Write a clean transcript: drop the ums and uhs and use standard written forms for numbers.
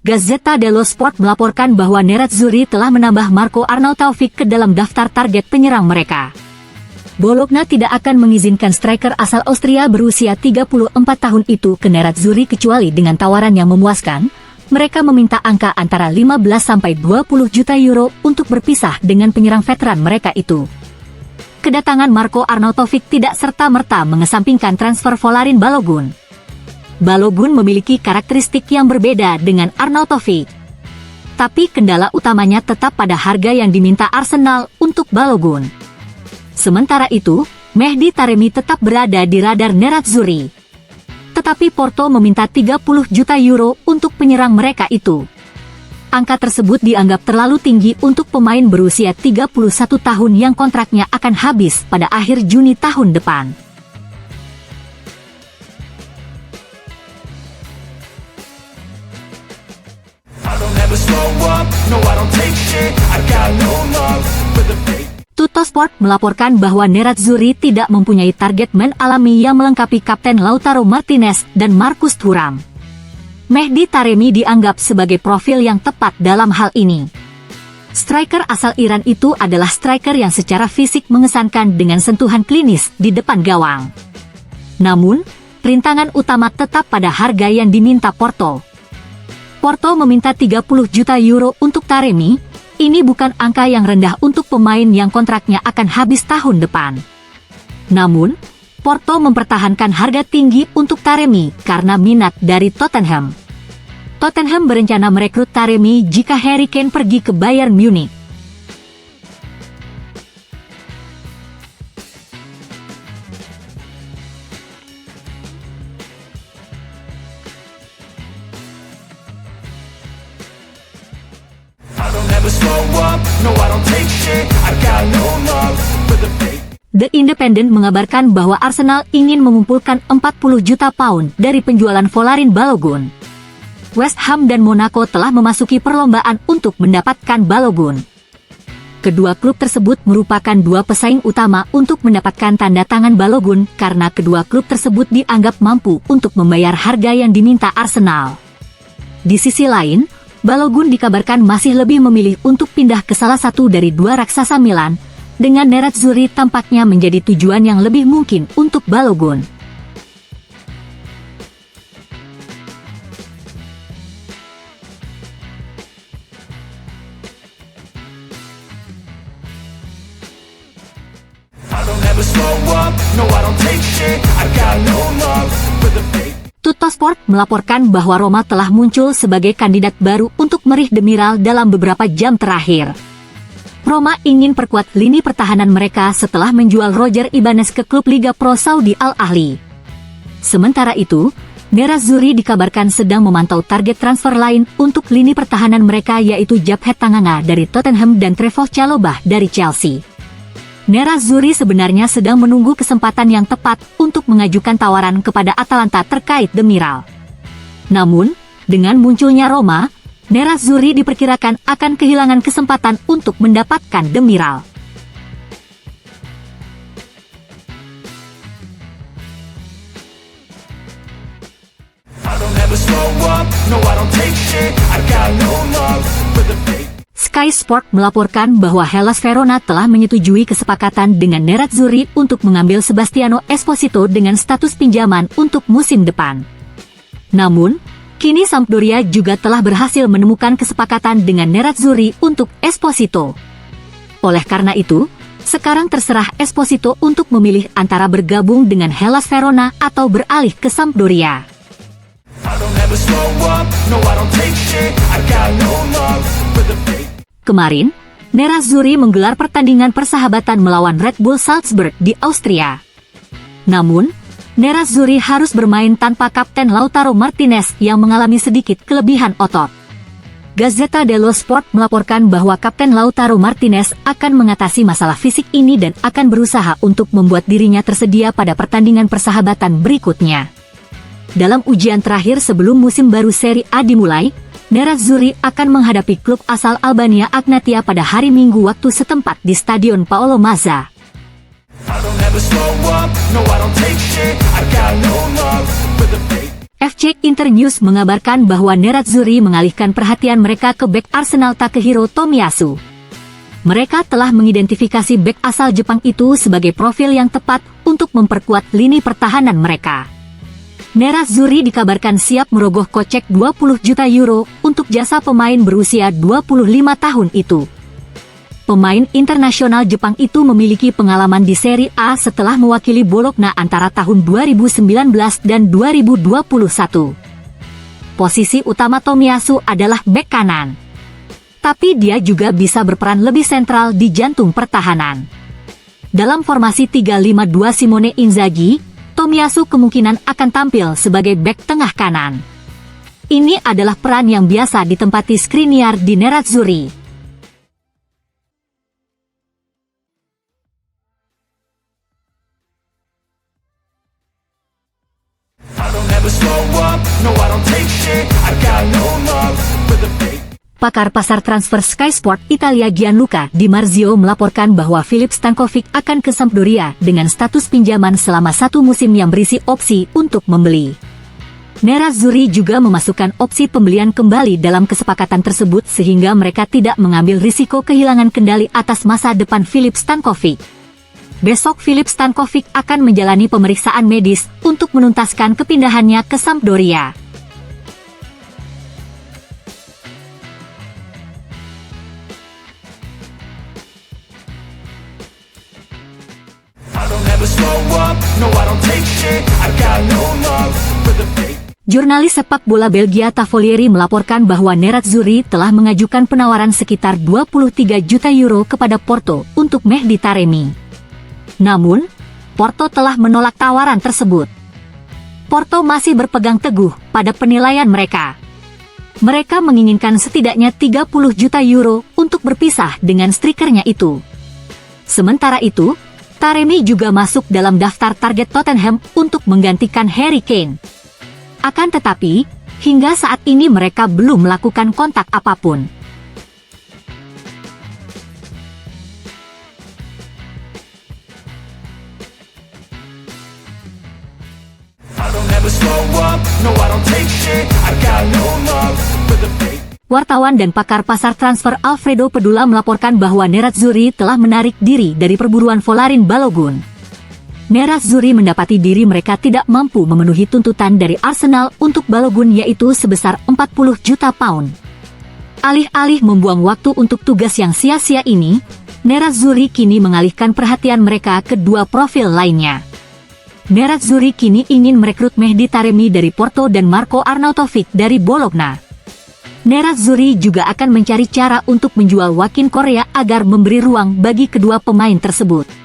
Gazzetta dello Sport melaporkan bahwa Nerazzurri telah menambah Marco Arnautovic ke dalam daftar target penyerang mereka. Bologna tidak akan mengizinkan striker asal Austria berusia 34 tahun itu ke Nerazzurri kecuali dengan tawaran yang memuaskan. Mereka meminta angka antara 15-20 juta euro untuk berpisah dengan penyerang veteran mereka itu. Kedatangan Marco Arnautovic tidak serta-merta mengesampingkan transfer Folarin Balogun. Balogun memiliki karakteristik yang berbeda dengan Arnautovic. Tapi kendala utamanya tetap pada harga yang diminta Arsenal untuk Balogun. Sementara itu, Mehdi Taremi tetap berada di radar Nerazzurri. Tetapi Porto meminta 30 juta euro untuk penyerang mereka itu. Angka tersebut dianggap terlalu tinggi untuk pemain berusia 31 tahun yang kontraknya akan habis pada akhir Juni tahun depan. Tuttosport melaporkan bahwa Nerazzurri tidak mempunyai target man alami yang melengkapi Kapten Lautaro Martinez dan Marcus Thuram. Mehdi Taremi dianggap sebagai profil yang tepat dalam hal ini. Striker asal Iran itu adalah striker yang secara fisik mengesankan dengan sentuhan klinis di depan gawang. Namun, rintangan utama tetap pada harga yang diminta Porto. Porto meminta 30 juta euro untuk Taremi. Ini bukan angka yang rendah untuk pemain yang kontraknya akan habis tahun depan. Namun, Porto mempertahankan harga tinggi untuk Taremi karena minat dari Tottenham. Tottenham berencana merekrut Taremi jika Harry Kane pergi ke Bayern Munich. The Independent mengabarkan bahwa Arsenal ingin mengumpulkan 40 juta pound dari penjualan Folarin Balogun. West Ham dan Monaco telah memasuki perlombaan untuk mendapatkan Balogun. Kedua klub tersebut merupakan dua pesaing utama untuk mendapatkan tanda tangan Balogun karena kedua klub tersebut dianggap mampu untuk membayar harga yang diminta Arsenal. Di sisi lain, Balogun dikabarkan masih lebih memilih untuk pindah ke salah satu dari dua raksasa Milan, dengan Nerazzurri tampaknya menjadi tujuan yang lebih mungkin untuk Balogun. Tuttosport melaporkan bahwa Roma telah muncul sebagai kandidat baru untuk meraih Demiral dalam beberapa jam terakhir. Roma ingin perkuat lini pertahanan mereka setelah menjual Roger Ibanez ke klub Liga Pro Saudi Al Ahly. Sementara itu, Nerazzurri dikabarkan sedang memantau target transfer lain untuk lini pertahanan mereka yaitu Jabhat Tanganga dari Tottenham dan Trevoh Chalobah dari Chelsea. Nerazzurri sebenarnya sedang menunggu kesempatan yang tepat untuk mengajukan tawaran kepada Atalanta terkait Demiral. Namun, dengan munculnya Roma, Nerazzurri diperkirakan akan kehilangan kesempatan untuk mendapatkan Demiral. Sky Sport melaporkan bahwa Hellas Verona telah menyetujui kesepakatan dengan Nerazzurri untuk mengambil Sebastiano Esposito dengan status pinjaman untuk musim depan. Namun, kini Sampdoria juga telah berhasil menemukan kesepakatan dengan Nerazzurri untuk Esposito. Oleh karena itu, sekarang terserah Esposito untuk memilih antara bergabung dengan Hellas Verona atau beralih ke Sampdoria. Kemarin, Nerazzurri menggelar pertandingan persahabatan melawan Red Bull Salzburg di Austria. Namun, Nerazzurri harus bermain tanpa Kapten Lautaro Martinez yang mengalami sedikit kelebihan otot. Gazzetta dello Sport melaporkan bahwa Kapten Lautaro Martinez akan mengatasi masalah fisik ini dan akan berusaha untuk membuat dirinya tersedia pada pertandingan persahabatan berikutnya. Dalam ujian terakhir sebelum musim baru Serie A dimulai, Nerazzurri akan menghadapi klub asal Albania Agnatia pada hari Minggu waktu setempat di Stadion Paolo Mazza. I don't ever slow up, no I don't take shit, I got no love for the fake. FC Internews mengabarkan bahwa Nerazzurri mengalihkan perhatian mereka ke bek Arsenal Takehiro Tomiyasu. Mereka telah mengidentifikasi bek asal Jepang itu sebagai profil yang tepat untuk memperkuat lini pertahanan mereka. Nerazzurri dikabarkan siap merogoh kocek 20 juta euro untuk jasa pemain berusia 25 tahun itu. Pemain internasional Jepang itu memiliki pengalaman di Serie A setelah mewakili Bologna antara tahun 2019 dan 2021. Posisi utama Tomiyasu adalah bek kanan. Tapi dia juga bisa berperan lebih sentral di jantung pertahanan. Dalam formasi 3-5-2 Simone Inzaghi, Tomiyasu kemungkinan akan tampil sebagai bek tengah kanan. Ini adalah peran yang biasa ditempati Skriniar di Nerazzurri. Pakar pasar transfer Sky Sport Italia Gianluca Di Marzio melaporkan bahwa Filip Stankovic akan ke Sampdoria dengan status pinjaman selama 1 musim yang berisi opsi untuk membeli. Nerazzurri juga memasukkan opsi pembelian kembali dalam kesepakatan tersebut sehingga mereka tidak mengambil risiko kehilangan kendali atas masa depan Filip Stankovic. Besok Filip Stankovic akan menjalani pemeriksaan medis untuk menuntaskan kepindahannya ke Sampdoria. Jurnalis sepak bola Belgia Tavolieri melaporkan bahwa Nerazzurri telah mengajukan penawaran sekitar 23 juta euro kepada Porto untuk Mehdi Taremi. Namun, Porto telah menolak tawaran tersebut. Porto masih berpegang teguh pada penilaian mereka. Mereka menginginkan setidaknya 30 juta euro untuk berpisah dengan strikernya itu. Sementara itu, Taremi juga masuk dalam daftar target Tottenham untuk menggantikan Harry Kane. Akan tetapi, hingga saat ini mereka belum melakukan kontak apapun. Wartawan dan pakar pasar transfer Alfredo Pedula melaporkan bahwa Nerazzurri telah menarik diri dari perburuan Folarin Balogun. Nerazzurri mendapati diri mereka tidak mampu memenuhi tuntutan dari Arsenal untuk Balogun yaitu sebesar 40 juta pound. Alih-alih membuang waktu untuk tugas yang sia-sia ini, Nerazzurri kini mengalihkan perhatian mereka ke dua profil lainnya. Nerazzurri kini ingin merekrut Mehdi Taremi dari Porto dan Marko Arnautovic dari Bologna. Nerazzurri juga akan mencari cara untuk menjual Wakin Korea agar memberi ruang bagi kedua pemain tersebut.